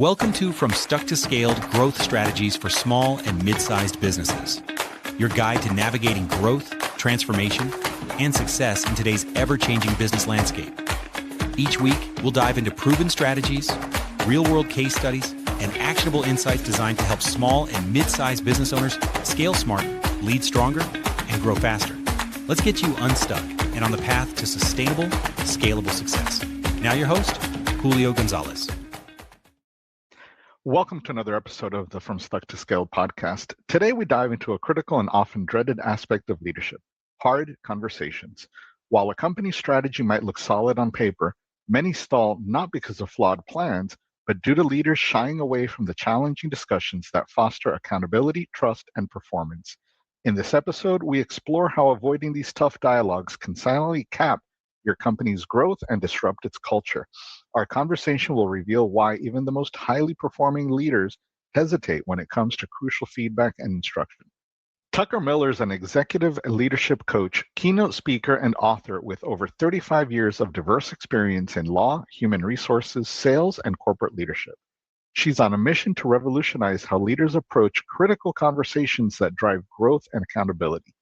Welcome to From Stuck to Scaled Growth Strategies for Small and Mid-Sized Businesses, your guide to navigating growth, transformation, and success in today's ever-changing business landscape. Each week, we'll dive into proven strategies, real-world case studies, and actionable insights designed to help small and mid-sized business owners scale smart, lead stronger, and grow faster. Let's get you unstuck and on the path to sustainable, scalable success. Now your host, Julio Gonzalez. Welcome to another episode of the From Stuck to Scaled podcast. Today we dive into a critical and often dreaded aspect of leadership, hard conversations. While a company's strategy might look solid on paper, many stall not because of flawed plans, but due to leaders shying away from the challenging discussions that foster accountability, trust, and performance. In this episode, we explore how avoiding these tough dialogues can silently cap your company's growth and disrupt its culture. Our conversation will reveal why even the most highly performing leaders hesitate when it comes to crucial feedback and instruction. Tucker Miller is an executive leadership coach, keynote speaker, and author with over 35 years of diverse experience in law, human resources, sales, and corporate leadership. She's on a mission to revolutionize how leaders approach critical conversations that drive growth and accountability.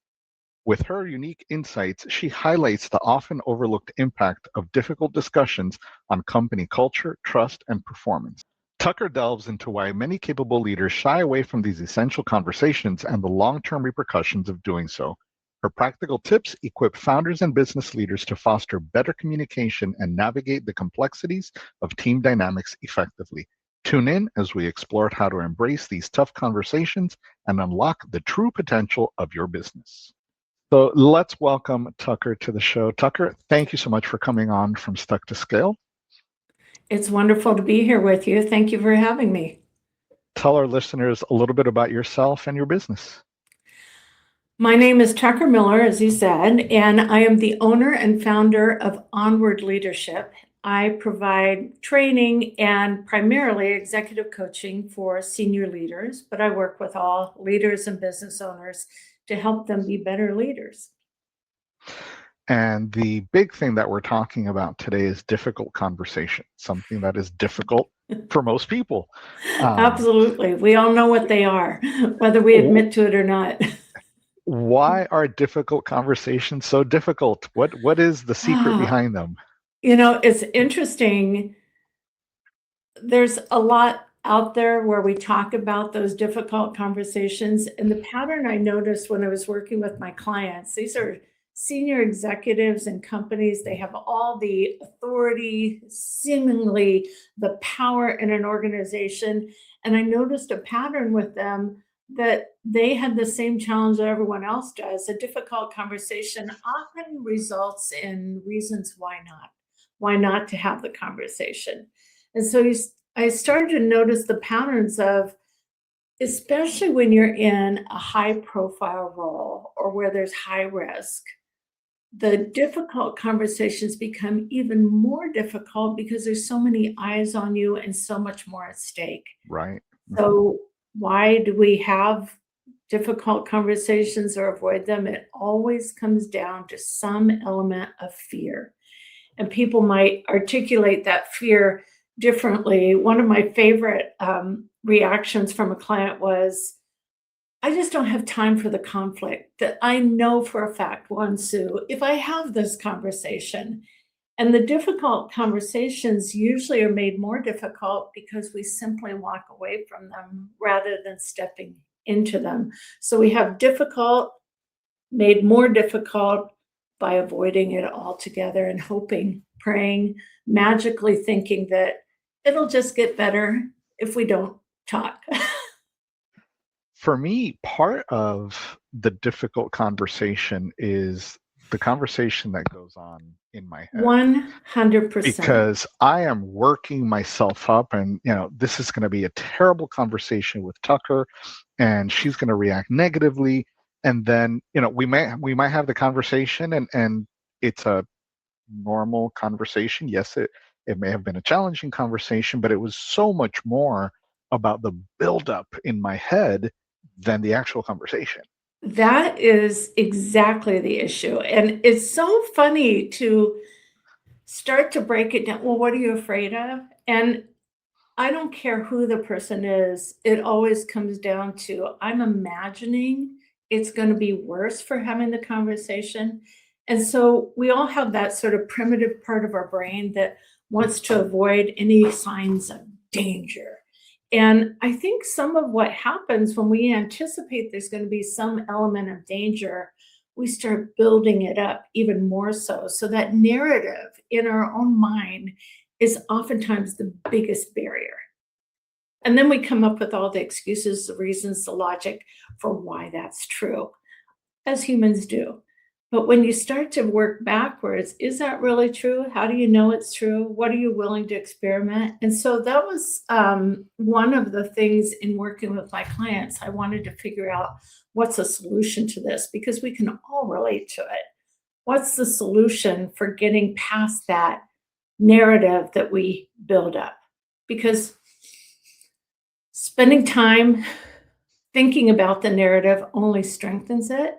With her unique insights, she highlights the often overlooked impact of difficult discussions on company culture, trust, and performance. Tucker delves into why many capable leaders shy away from these essential conversations and the long-term repercussions of doing so. Her practical tips equip founders and business leaders to foster better communication and navigate the complexities of team dynamics effectively. Tune in as we explore how to embrace these tough conversations and unlock the true potential of your business. So let's welcome Tucker to the show. Tucker, thank you so much for coming on From Stuck to Scale. It's wonderful to be here with you. Thank you for having me. Tell our listeners a little bit about yourself and your business. My name is Tucker Miller, as you said, and I am the owner and founder of Onward Leadership. I provide training and primarily executive coaching for senior leaders, but I work with all leaders and business owners to help them be better leaders. And the big thing that we're talking about today is difficult conversation, something that is difficult for most people. Absolutely. We all know what they are, whether we admit to it or not. Why are difficult conversations so difficult? What is the secret behind them? You know, it's interesting. There's a lot out there where we talk about those difficult conversations. And the pattern I noticed when I was working with my clients, these are senior executives and companies. They have all the authority, seemingly the power in an organization. And I noticed a pattern with them that they had the same challenge that everyone else does. A difficult conversation often results in reasons why not to have the conversation. And so I started to notice the patterns of, especially when you're in a high profile role or where there's high risk, the difficult conversations become even more difficult because there's so many eyes on you and so much more at stake. Right. So why do we have difficult conversations or avoid them? It always comes down to some element of fear. And people might articulate that fear differently. One of my favorite reactions from a client was, I just don't have time for the conflict that I know for a fact will ensue if I have this conversation. And the difficult conversations usually are made more difficult because we simply walk away from them rather than stepping into them. So we have difficult made more difficult by avoiding it altogether and hoping, praying, magically thinking that it'll just get better if we don't talk. For me, part of the difficult conversation is the conversation that goes on in my head. 100%. Because I am working myself up and, this is going to be a terrible conversation with Tucker and she's going to react negatively. And then, we might have the conversation and it's a normal conversation. Yes, it may have been a challenging conversation, but it was so much more about the buildup in my head than the actual conversation. That is exactly the issue. And it's so funny to start to break it down. Well, what are you afraid of? And I don't care who the person is, it always comes down to I'm imagining it's going to be worse for having the conversation. And so we all have that sort of primitive part of our brain that wants to avoid any signs of danger. And I think some of what happens when we anticipate there's going to be some element of danger, we start building it up even more so. So that narrative in our own mind is oftentimes the biggest barrier. And then we come up with all the excuses, the reasons, the logic for why that's true, as humans do. But when you start to work backwards, is that really true? How do you know it's true? What are you willing to experiment? And so that was one of the things in working with my clients. I wanted to figure out what's a solution to this, because we can all relate to it. What's the solution for getting past that narrative that we build up? Because spending time thinking about the narrative only strengthens it.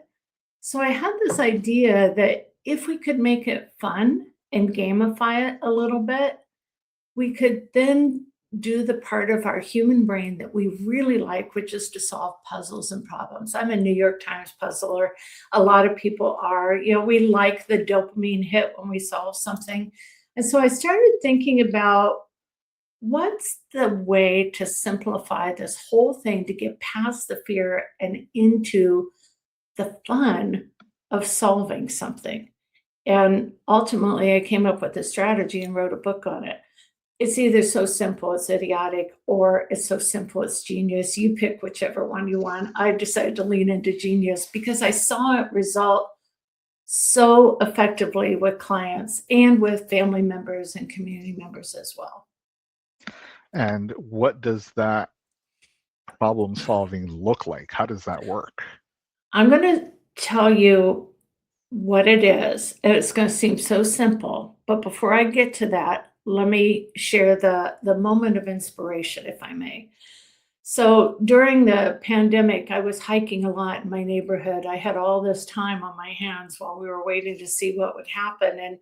So I had this idea that if we could make it fun and gamify it a little bit, we could then do the part of our human brain that we really like, which is to solve puzzles and problems. I'm a New York Times puzzler. A lot of people are. We like the dopamine hit when we solve something. And so I started thinking about what's the way to simplify this whole thing to get past the fear and into the fun of solving something. And ultimately, I came up with a strategy and wrote a book on it. It's either so simple it's idiotic, or it's so simple it's genius. You pick whichever one you want. I decided to lean into genius because I saw it result so effectively with clients and with family members and community members as well. And what does that problem solving look like? How does that work? I'm going to tell you what it is. And it's going to seem so simple. But before I get to that, let me share the moment of inspiration, if I may. So during the pandemic, I was hiking a lot in my neighborhood. I had all this time on my hands while we were waiting to see what would happen.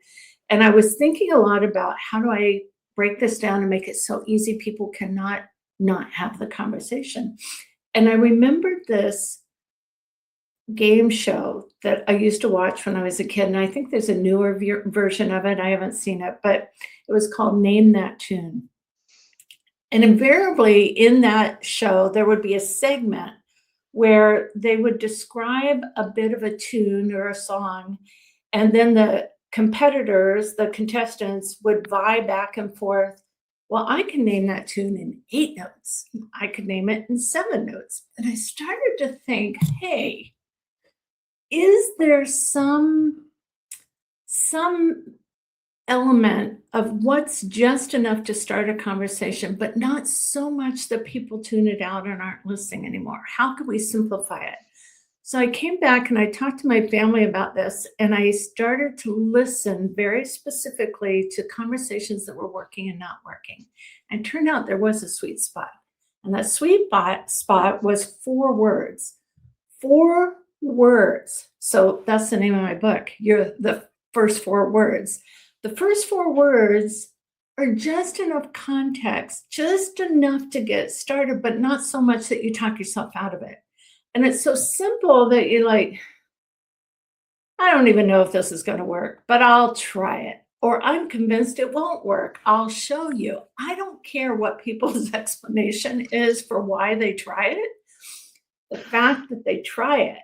And I was thinking a lot about how do I break this down and make it so easy people cannot not have the conversation. And I remembered this game show that I used to watch when I was a kid. And I think there's a newer version of it. I haven't seen it, but it was called Name That Tune. And invariably in that show, there would be a segment where they would describe a bit of a tune or a song. And then the competitors, the contestants, would vie back and forth. Well, I can name that tune in 8 notes. I could name it in 7 notes. And I started to think, hey, is there some element of what's just enough to start a conversation, but not so much that people tune it out and aren't listening anymore? How can we simplify it? So I came back and I talked to my family about this, and I started to listen very specifically to conversations that were working and not working. And it turned out there was a sweet spot. And that sweet spot was 4 words. 4 words. So that's the name of my book. You're the first 4 words. The first 4 words are just enough context, just enough to get started, but not so much that you talk yourself out of it. And it's so simple that you're like, I don't even know if this is going to work, but I'll try it. Or I'm convinced it won't work. I'll show you. I don't care what people's explanation is for why they try it. The fact that they try it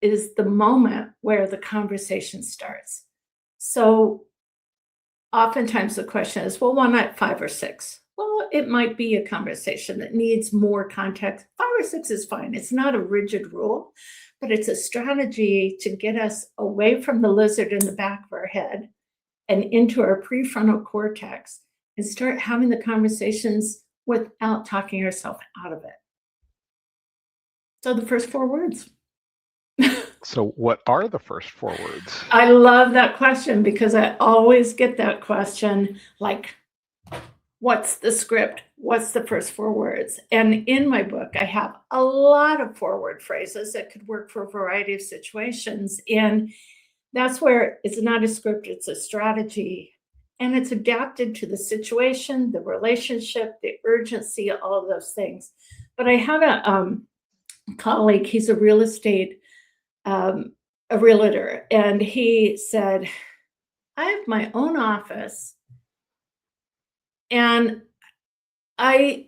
is the moment where the conversation starts. So oftentimes the question is, well, why not 5 or 6? Well, it might be a conversation that needs more context. 5 or 6 is fine. It's not a rigid rule, but it's a strategy to get us away from the lizard in the back of our head and into our prefrontal cortex and start having the conversations without talking ourselves out of it. So the first 4 words. So what are the first 4 words? I love that question because I always get that question, like, what's the script? What's the first 4 words? And in my book, I have a lot of 4-word phrases that could work for a variety of situations. And that's where it's not a script, it's a strategy. and it's adapted to the situation, the relationship, the urgency, all of those things. But I had a colleague, he's a real estate, a realtor, and he said, I have my own office and I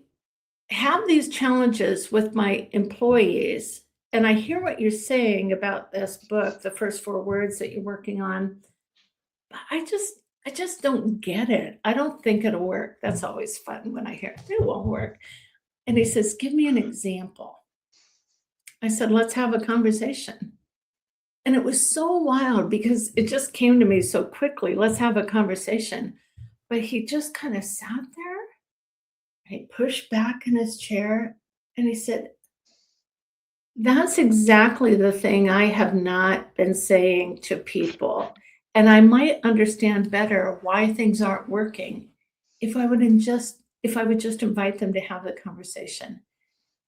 have these challenges with my employees. And I hear what you're saying about this book, the first 4 words that you're working on. But I just don't get it. I don't think it'll work. That's always fun when I hear it won't work. And he says, give me an example. I said, let's have a conversation. And it was so wild because it just came to me so quickly. Let's have a conversation. But he just kind of sat there. He pushed back in his chair and he said, that's exactly the thing I have not been saying to people. And I might understand better why things aren't working if I would just invite them to have the conversation.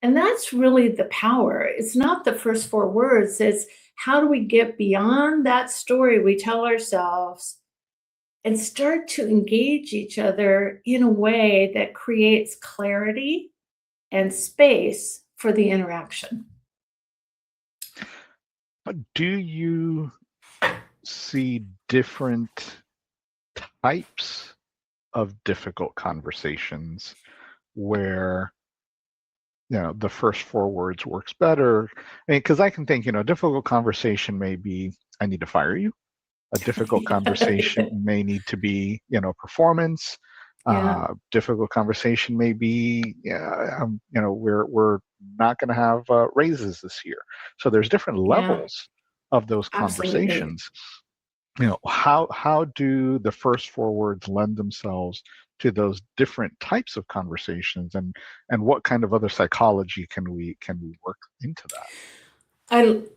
And that's really the power. It's not the first 4 words. It's how do we get beyond that story we tell ourselves and start to engage each other in a way that creates clarity and space for the interaction. Do you see different types of difficult conversations where the first 4 words works better? Because I can think, difficult conversation may be, I need to fire you. A difficult conversation may need to be, performance. Yeah. Difficult conversation may be, we're not going to have raises this year. So there's different levels of those conversations. How do the first 4 words lend themselves to those different types of conversations, and what kind of other psychology can we work into that?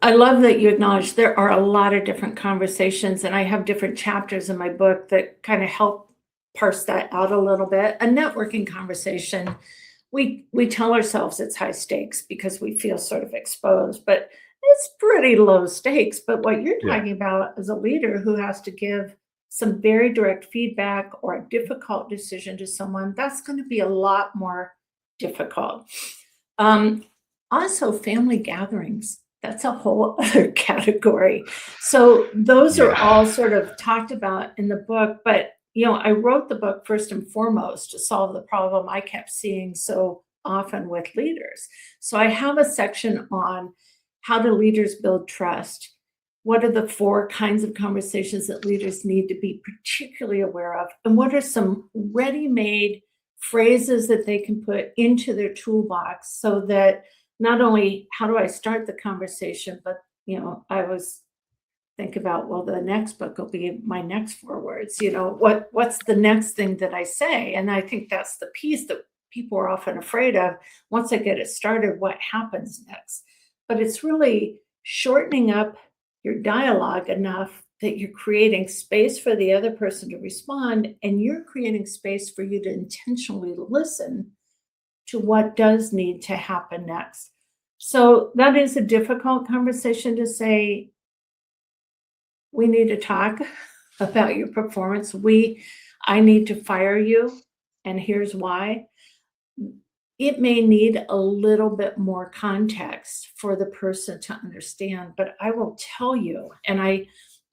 I love that you acknowledge there are a lot of different conversations, and I have different chapters in my book that kind of help parse that out a little bit. A networking conversation, we tell ourselves it's high stakes because we feel sort of exposed, but it's pretty low stakes. But what you're talking about is a leader who has to give some very direct feedback or a difficult decision to someone, that's going to be a lot more difficult. Also, family gatherings. That's a whole other category. So those are all sort of talked about in the book. But, I wrote the book first and foremost to solve the problem I kept seeing so often with leaders. So I have a section on how do leaders build trust? What are the 4 kinds of conversations that leaders need to be particularly aware of? And what are some ready-made phrases that they can put into their toolbox so that not only how do I start the conversation, but, I was think about, well, the next book will be my next 4 words, what's the next thing that I say? And I think that's the piece that people are often afraid of. Once I get it started, what happens next? But it's really shortening up your dialogue enough that you're creating space for the other person to respond, and you're creating space for you to intentionally listen to what does need to happen next. So that is a difficult conversation to say, we need to talk about your performance. I need to fire you, and here's why. It may need a little bit more context for the person to understand, but I will tell you, and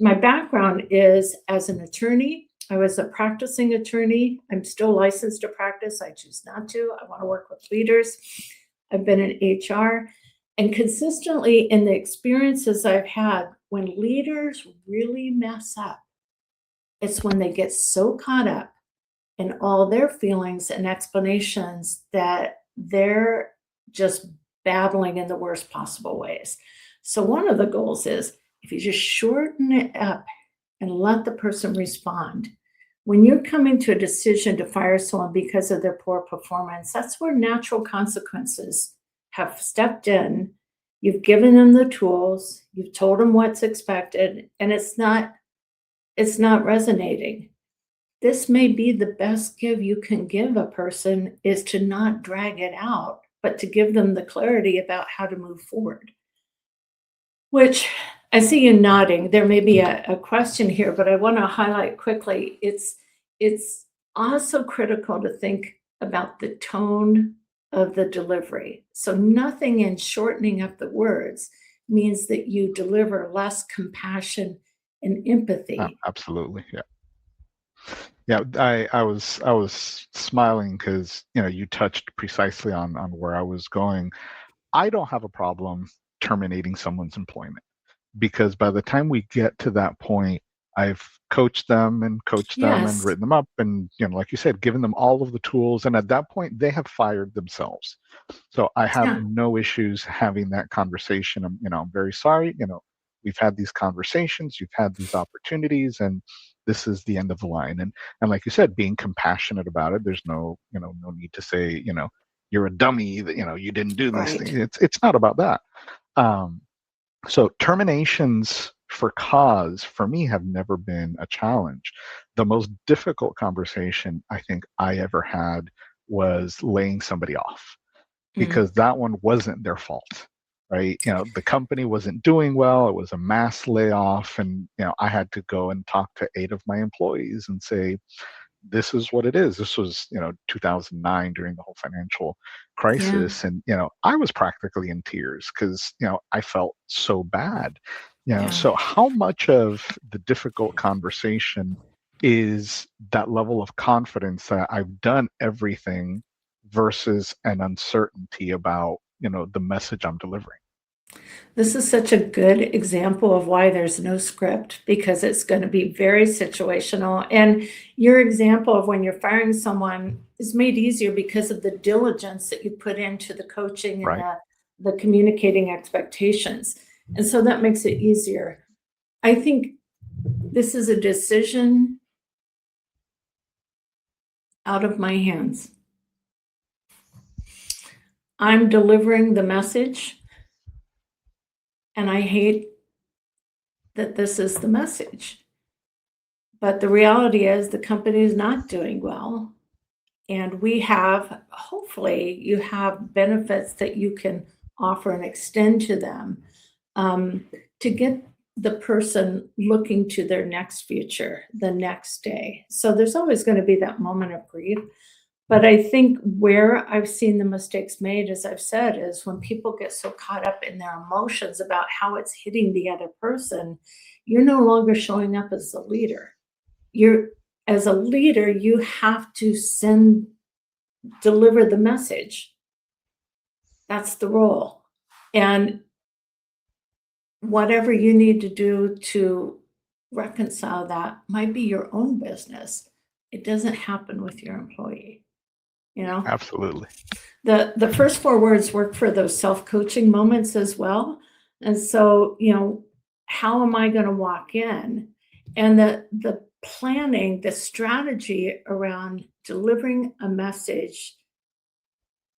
my background is as an attorney. I was a practicing attorney. I'm still licensed to practice. I choose not to. I want to work with leaders. I've been in HR, and consistently in the experiences I've had, when leaders really mess up, it's when they get so caught up in all their feelings and explanations that they're just babbling in the worst possible ways. So one of the goals is if you just shorten it up and let the person respond. When you're coming to a decision to fire someone because of their poor performance, that's where natural consequences have stepped in. You've given them the tools, you've told them what's expected, and it's not resonating. This may be the best give you can give a person, is to not drag it out, but to give them the clarity about how to move forward. Which I see you nodding. There may be a question here, but I want to highlight quickly. It's it's also critical to think about the tone of the delivery. So nothing in shortening up the words means that you deliver less compassion and empathy. Absolutely. Yeah. Yeah, I was smiling because you touched precisely on where I was going. I don't have a problem terminating someone's employment because by the time we get to that point, I've coached them and Yes. written them up and like you said, given them all of the tools, and at that point they have fired themselves. So I have Yeah. no issues having that conversation. I'm very sorry. We've had these conversations, you've had these opportunities, and this is the end of the line. And like you said, being compassionate about it. There's no need to say, you're a dummy that you didn't do this thing. Right. It's not about that. Um, so terminations for cause for me have never been a challenge. The most difficult conversation I think I ever had was laying somebody off Mm. because that one wasn't their fault, right? The company wasn't doing well. It was a mass layoff, and I had to go and talk to 8 of my employees and say, this is what it is. This was 2009 during the whole financial Yeah. crisis, and I was practically in tears because I felt so bad. Yeah. So how much of the difficult conversation is that level of confidence that I've done everything versus an uncertainty about the message I'm delivering? This is such a good example of why there's no script because it's going to be very situational. And your example of when you're firing someone is made easier because of the diligence that you put into the coaching and Right. the communicating expectations. And so that makes it easier. I think this is a decision out of my hands. I'm delivering the message, and I hate that this is the message. But the reality is the company is not doing well. And we have, hopefully, you have benefits that you can offer and extend to them to get the person looking to their next future, the next day. So there's always going to be that moment of grief. But I think where I've seen the mistakes made, as I've said, is when people get so caught up in their emotions about how it's hitting the other person, you're no longer showing up as the leader. You're as a leader, you have to deliver the message. That's the role. And whatever you need to do to reconcile that might be your own business. It doesn't happen with your employee, you know? Absolutely. The first 4 words work for those self-coaching moments as well. And so, how am I gonna walk in? And the planning, the strategy around delivering a message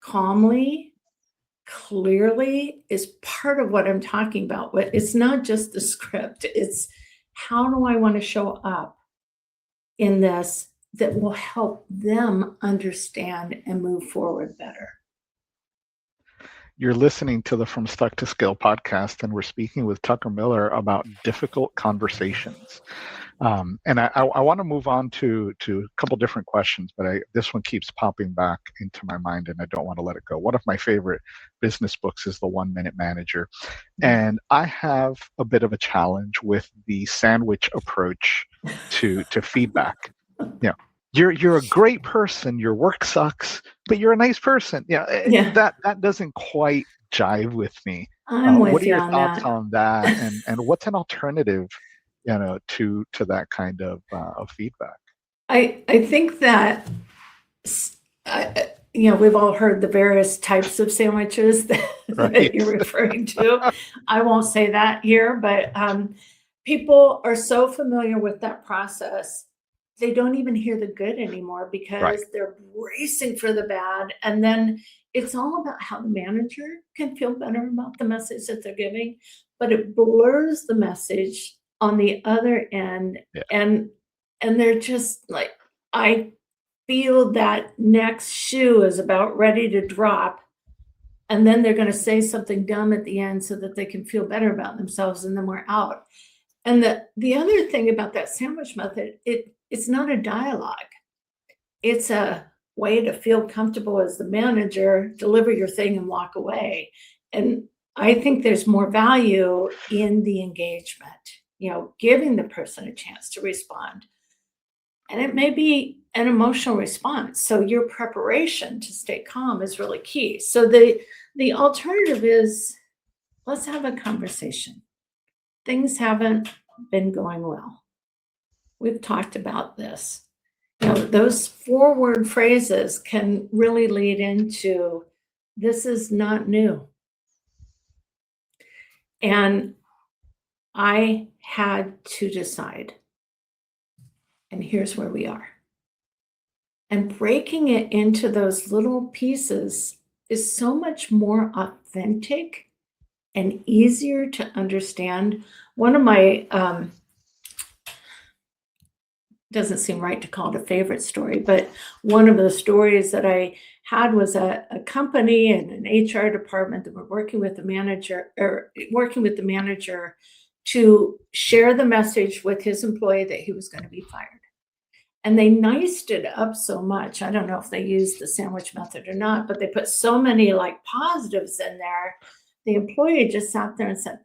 calmly, clearly is part of what I'm talking about. But it's not just the script, it's how do I wanna show up in this that will help them understand and move forward better? You're listening to the From Stuck to Scale podcast, and we're speaking with Tucker Miller about difficult conversations. And I want to move on to a couple different questions, but this one keeps popping back into my mind, and I don't want to let it go. One of my favorite business books is The 1 Minute Manager, and I have a bit of a challenge with the sandwich approach to feedback. You're a great person. Your work sucks, but you're a nice person. Yeah, That doesn't quite jive with me. I'm What with are you your on thoughts that. on that? And what's an alternative, to that kind of feedback? I think that we've all heard the various types of sandwiches that, that Right. you're referring to. I won't say that here, but people are so familiar with that process, they don't even hear the good anymore Right. because they're bracing for the bad. And then it's all about how the manager can feel better about the message that they're giving, but it blurs the message on the other end. Yeah. And they're just like, I feel that next shoe is about ready to drop, and then they're going to say something dumb at the end so that they can feel better about themselves, and then we're out. And the other thing about that sandwich method, it's not a dialogue. it's a way to feel comfortable as the manager, deliver your thing and walk away. And I think there's more value in the engagement, giving the person a chance to respond. And it may be an emotional response. So your preparation to stay calm is really key. So the alternative is, let's have a conversation. Things haven't been going well. We've talked about this. Those 4-word phrases can really lead into, this is not new. And I had to decide. And here's where we are. And breaking it into those little pieces is so much more authentic and easier to understand. One of my, doesn't seem right to call it a favorite story, but one of the stories that I had was a company and an HR department that were working with the manager to share the message with his employee that he was going to be fired. And they niced it up so much. I don't know if they used the sandwich method or not, but they put so many positives in there. The employee just sat there and said,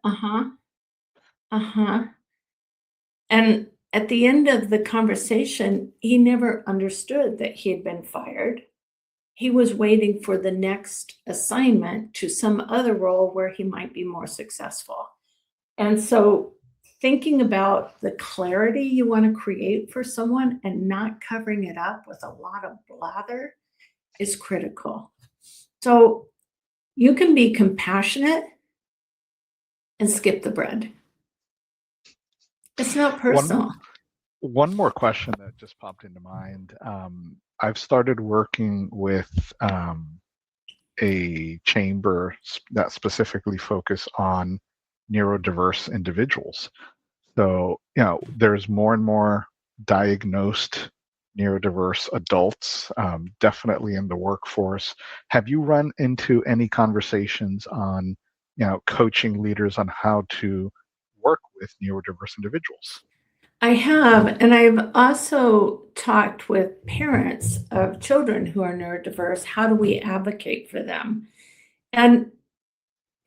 And at the end of the conversation, he never understood that he had been fired. He was waiting for the next assignment to some other role where he might be more successful. And so thinking about the clarity you want to create for someone and not covering it up with a lot of blather is critical. So you can be compassionate and skip the bread. It's not personal. One more question that just popped into mind. I've started working with a chamber that specifically focus on neurodiverse individuals. So, there's more and more diagnosed neurodiverse adults, definitely in the workforce. Have you run into any conversations on, coaching leaders on how to work with neurodiverse individuals? I have, and I've also talked with parents of children who are neurodiverse. How do we advocate for them? And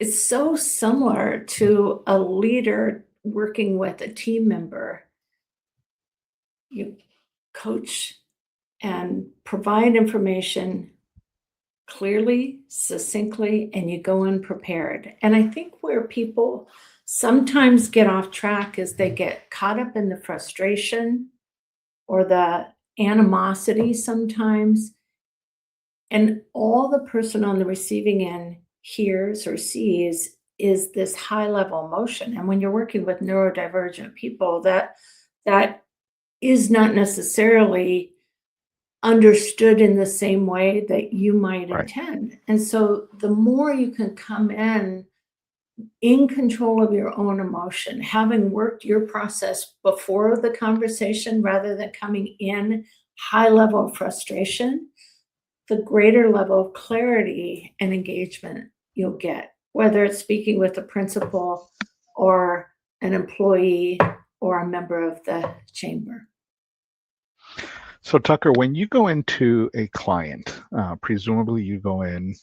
it's so similar to a leader working with a team member. You coach and provide information clearly, succinctly, and you go in prepared. And I think where people sometimes get off track is they get caught up in the frustration or the animosity sometimes. And all the person on the receiving end hears or sees is this high level emotion. And when you're working with neurodivergent people, that is not necessarily understood in the same way that you might intend. And so the more you can come in control of your own emotion, having worked your process before the conversation rather than coming in high level of frustration, the greater level of clarity and engagement you'll get, whether it's speaking with a principal or an employee or a member of the chamber. So Tucker, when you go into a client, presumably you go in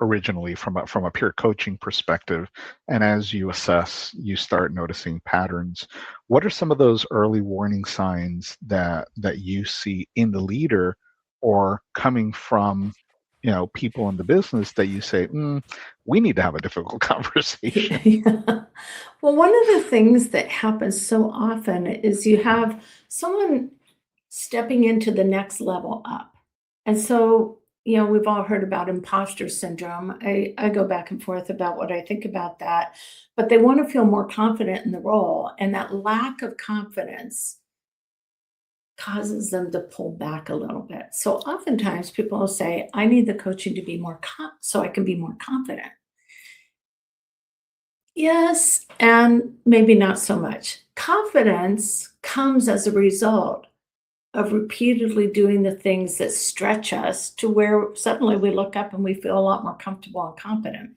originally from a pure coaching perspective, and as you assess, you start noticing patterns. What are some of those early warning signs that you see in the leader or coming from people in the business that you say, we need to have a difficult conversation? Yeah. Well, one of the things that happens so often is you have someone stepping into the next level up. And so, we've all heard about imposter syndrome. I go back and forth about what I think about that, but they want to feel more confident in the role. And that lack of confidence causes them to pull back a little bit. So oftentimes people will say, I need the coaching to be more so I can be more confident. Yes, and maybe not so much. Confidence comes as a result of repeatedly doing the things that stretch us to where suddenly we look up and we feel a lot more comfortable and confident.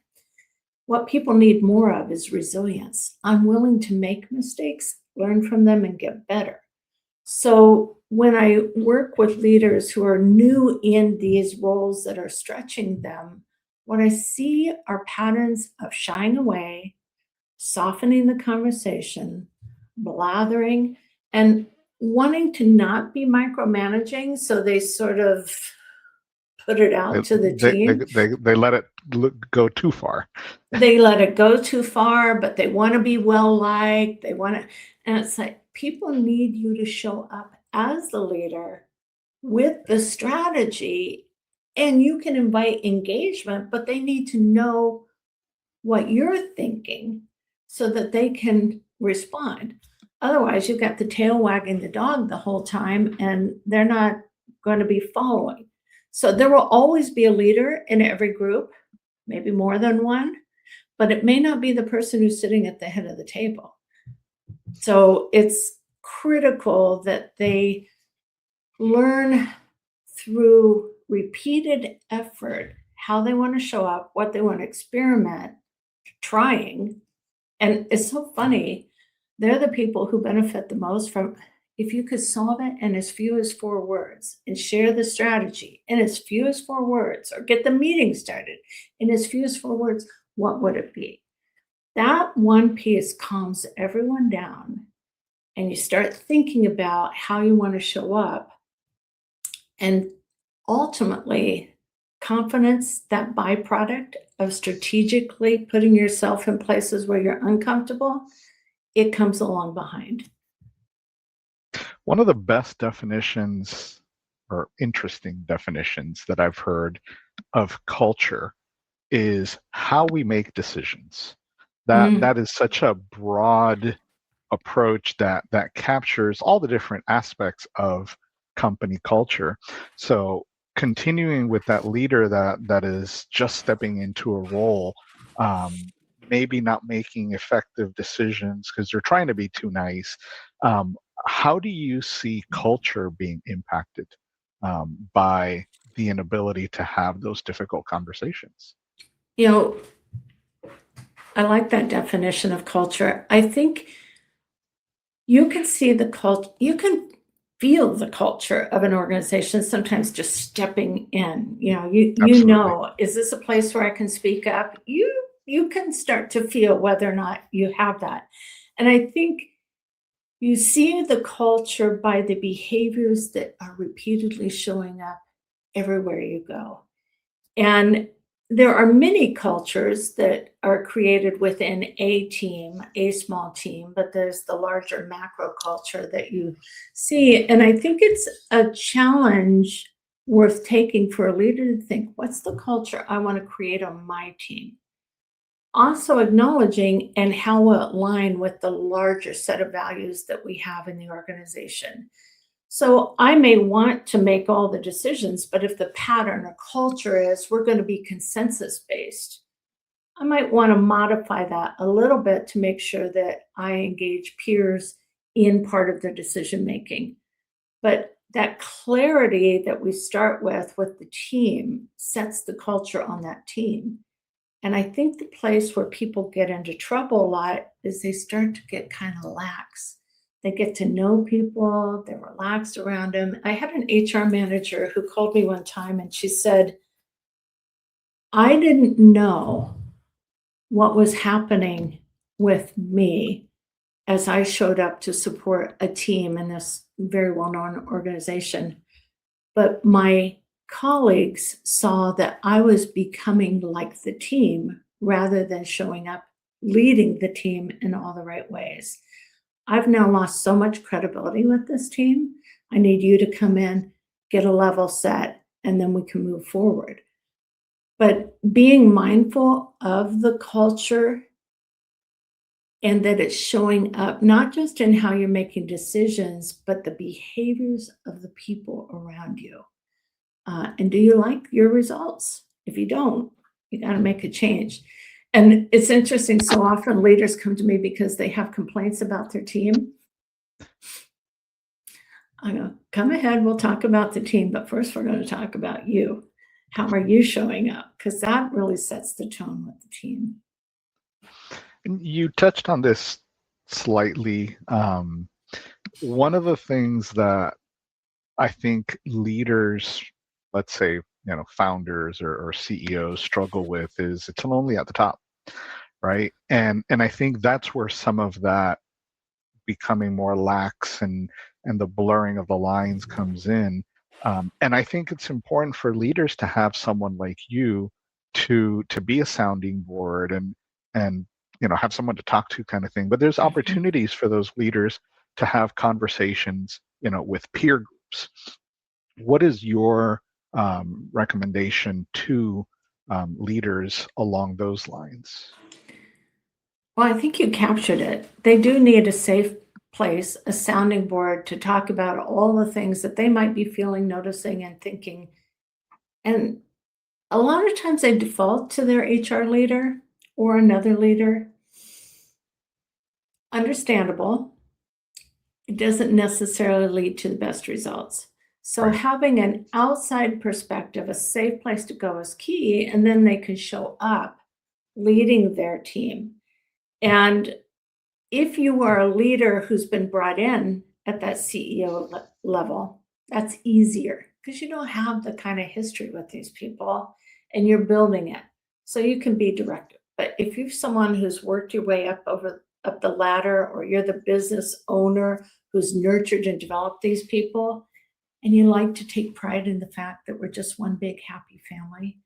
What people need more of is resilience. I'm willing to make mistakes, learn from them, and get better. So when I work with leaders who are new in these roles that are stretching them, what I see are patterns of shying away, softening the conversation, blathering, and wanting to not be micromanaging. So they sort of put it out to the team. They let it go too far. They let it go too far, but they want to be well liked. They want to, and it's like people need you to show up as the leader with the strategy, and you can invite engagement, but they need to know what you're thinking so that they can respond. Otherwise, you've got the tail wagging the dog the whole time, and they're not going to be following. So there will always be a leader in every group, maybe more than one, but it may not be the person who's sitting at the head of the table. So it's critical that they learn through repeated effort how they want to show up, what they want to experiment, trying. And it's so funny. They're the people who benefit the most from, if you could solve it in as few as 4 words and share the strategy in as few as 4 words, or get the meeting started in as few as 4 words, what would it be? That one piece calms everyone down, and you start thinking about how you want to show up. And ultimately, confidence, that byproduct of strategically putting yourself in places where you're uncomfortable, it comes along behind. One of the best definitions or interesting definitions that I've heard of culture is how we make decisions. That is such a broad approach that captures all the different aspects of company culture. So continuing with that leader that is just stepping into a role, maybe not making effective decisions because they're trying to be too nice. How do you see culture being impacted by the inability to have those difficult conversations? You know, I like that definition of culture. I think you can see the culture, you can feel the culture of an organization sometimes just stepping in. You know, is this a place where I can speak up? You can start to feel whether or not you have that. And I think you see the culture by the behaviors that are repeatedly showing up everywhere you go. And there are many cultures that are created within a team, a small team, but there's the larger macro culture that you see. And I think it's a challenge worth taking for a leader to think, what's the culture I want to create on my team? Also acknowledging and how will it align with the larger set of values that we have in the organization. So I may want to make all the decisions, but if the pattern or culture is we're going to be consensus based, I might want to modify that a little bit to make sure that I engage peers in part of their decision making. But that clarity that we start with the team sets the culture on that team. And I think the place where people get into trouble a lot is they start to get kind of lax. They get to know people, they're relaxed around them. I had an HR manager who called me one time and she said, I didn't know what was happening with me as I showed up to support a team in this very well-known organization. But my colleagues saw that I was becoming like the team rather than showing up, leading the team in all the right ways. I've now lost so much credibility with this team. I need you to come in, get a level set, and then we can move forward. But being mindful of the culture and that it's showing up not just in how you're making decisions, but the behaviors of the people around you. And do you like your results? If you don't, you got to make a change. And it's interesting, so often leaders come to me because they have complaints about their team. I go, come ahead, we'll talk about the team, but first we're going to talk about you. How are you showing up? Because that really sets the tone with the team. You touched on this slightly. One of the things that I think leaders, let's say, founders or CEOs struggle with is it's lonely at the top, right? And I think that's where some of that becoming more lax and the blurring of the lines comes in. And I think it's important for leaders to have someone like you to be a sounding board and have someone to talk to, kind of thing. But there's opportunities for those leaders to have conversations, with peer groups. What is your recommendation to leaders along those lines? Well, I think you captured it. They do need a safe place, a sounding board to talk about all the things that they might be feeling, noticing, and thinking. And a lot of times they default to their HR leader or another leader. Understandable. It doesn't necessarily lead to the best results. So Right. having an outside perspective, a safe place to go is key, and then they can show up leading their team. And if you are a leader who's been brought in at that CEO level, that's easier because you don't have the kind of history with these people and you're building it. So you can be directive. But if you're someone who's worked your way up the ladder, or you're the business owner who's nurtured and developed these people, and you like to take pride in the fact that we're just one big happy family,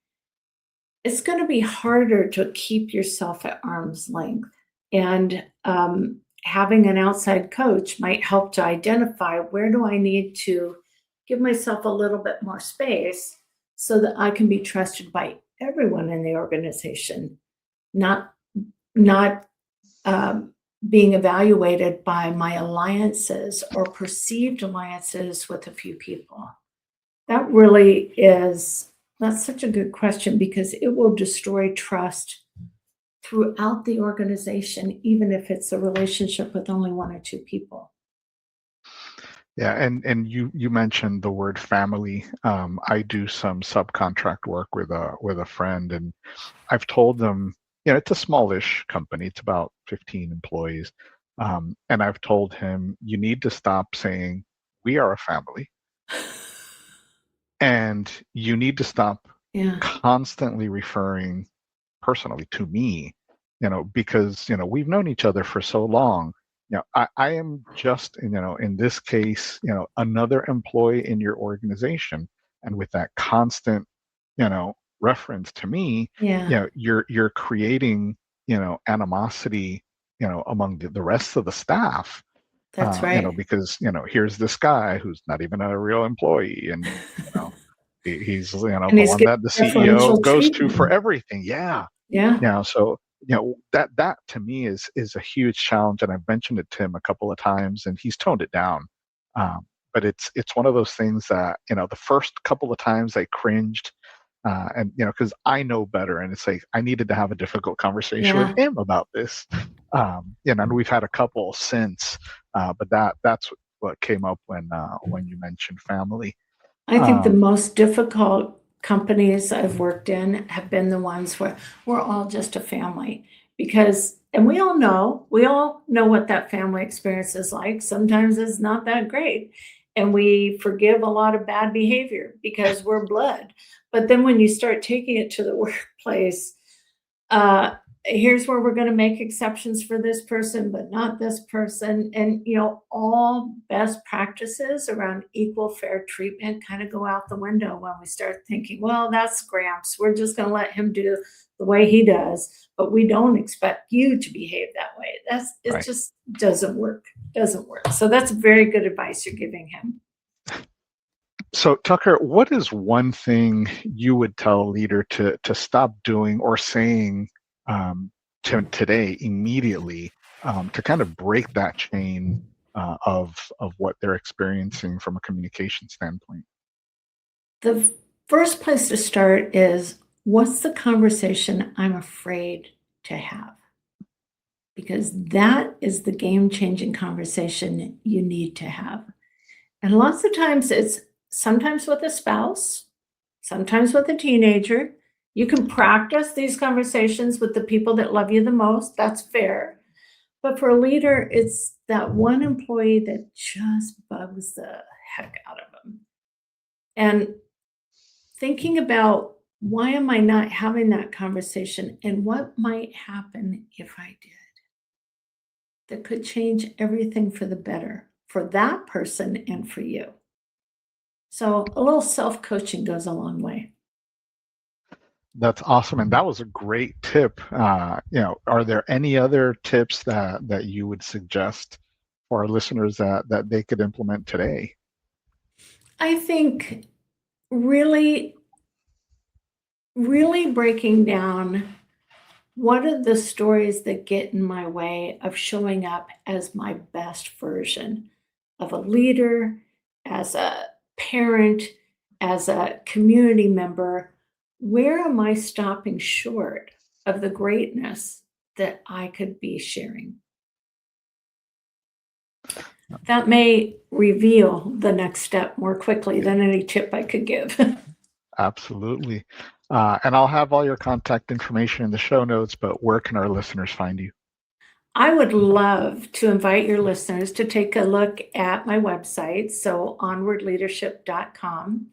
it's going to be harder to keep yourself at arm's length. And having an outside coach might help to identify where do I need to give myself a little bit more space so that I can be trusted by everyone in the organization, not not being evaluated by my alliances or perceived alliances with a few people. That really that's such a good question because it will destroy trust throughout the organization, even if it's a relationship with only one or two people. Yeah, and you mentioned the word family. I do some subcontract work with a friend, and I've told them, it's a smallish company. It's about 15 employees, and I've told him you need to stop saying we are a family, and you need to stop Yeah, constantly referring personally to me, because we've known each other for so long. I am just, in this case, another employee in your organization, and with that constant, reference to me, yeah, you're creating, animosity, among the rest of the staff, that's right. because here's this guy who's not even a real employee, and he's And the he's one getting that the CEO preferential goes to for treatment. everything. Yeah. Yeah, So that to me is a huge challenge, and I've mentioned it to him a couple of times, and he's toned it down. But it's one of those things that the first couple of times I cringed, and because I know better, and it's like I needed to have a difficult conversation with yeah. him about this. And we've had a couple since, but that's what came up when you mentioned family. I think the Um, most difficult companies I've worked in have been the ones where we're all just a family because, and we all know what that family experience is like. Sometimes it's not that great. And we forgive a lot of bad behavior because we're blood. But then when you start taking it to the workplace, uh, here's where we're going to make exceptions for this person, but not this person. And, all best practices around equal fair treatment kind of go out the window when we start thinking, well, that's Gramps. We're just going to let him do the way he does, but we don't expect you to behave that way. It right. just doesn't work. Doesn't work. So that's very good advice you're giving him. So, Tucker, what is one thing you would tell a leader to stop doing or saying, today immediately, to kind of break that chain, of what they're experiencing from a communication standpoint? The first place to start is what's the conversation I'm afraid to have? Because that is the game changing conversation you need to have. And lots of times it's sometimes with a spouse, sometimes with a teenager. You can practice these conversations with the people that love you the most. That's fair. But for a leader, it's that one employee that just bugs the heck out of them. And thinking about, why am I not having that conversation, and what might happen if I did? That could change everything for the better for that person and for you. So a little self-coaching goes a long way. That's awesome, and that was a great tip. Are there any other tips that you would suggest for our listeners that they could implement today? I think really, really breaking down, what are the stories that get in my way of showing up as my best version of a leader, as a parent, as a community member? Where am I stopping short of the greatness that I could be sharing? That may reveal the next step more quickly than any tip I could give. Absolutely. And I'll have all your contact information in the show notes, but where can our listeners find you? I would love to invite your listeners to take a look at my website, so onwardleadership.com.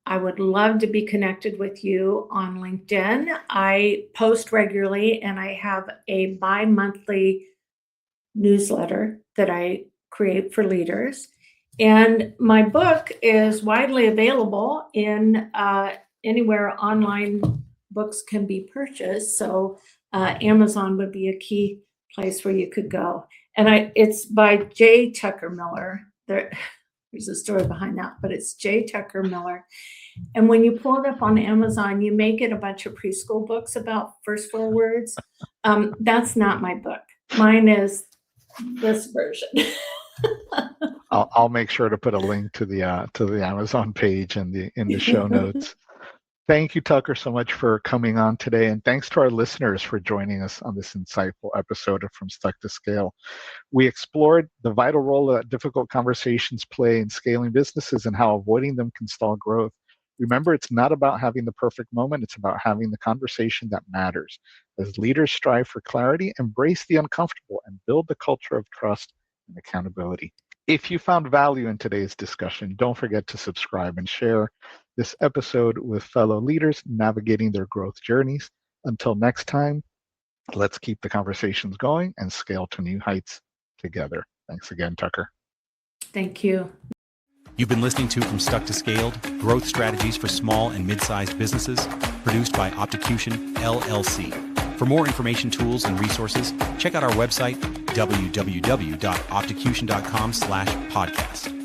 I would love to be connected with you on LinkedIn. I post regularly, and I have a bi-monthly newsletter that I create for leaders. And my book is widely available in anywhere online books can be purchased. So Amazon would be a key place where you could go. And it's by J. Tucker Miller. There's a story behind that, but it's J. Tucker Miller. And when you pull it up on Amazon, you may get a bunch of preschool books about first 4 words. That's not my book. Mine is this version. I'll make sure to put a link to the Amazon page in the show notes. Thank you, Tucker, so much for coming on today, and thanks to our listeners for joining us on this insightful episode of From Stuck to Scale. We explored the vital role that difficult conversations play in scaling businesses and how avoiding them can stall growth. Remember, it's not about having the perfect moment, it's about having the conversation that matters. As leaders strive for clarity, embrace the uncomfortable, and build the culture of trust and accountability. If you found value in today's discussion, don't forget to subscribe and share this episode with fellow leaders navigating their growth journeys. Until next time, let's keep the conversations going and scale to new heights together. Thanks again, Tucker. Thank you. You've been listening to From Stuck to Scaled, Growth Strategies for Small and Mid-Sized Businesses, produced by Opticution, LLC. For more information, tools, and resources, check out our website, www.opticution.com/podcast.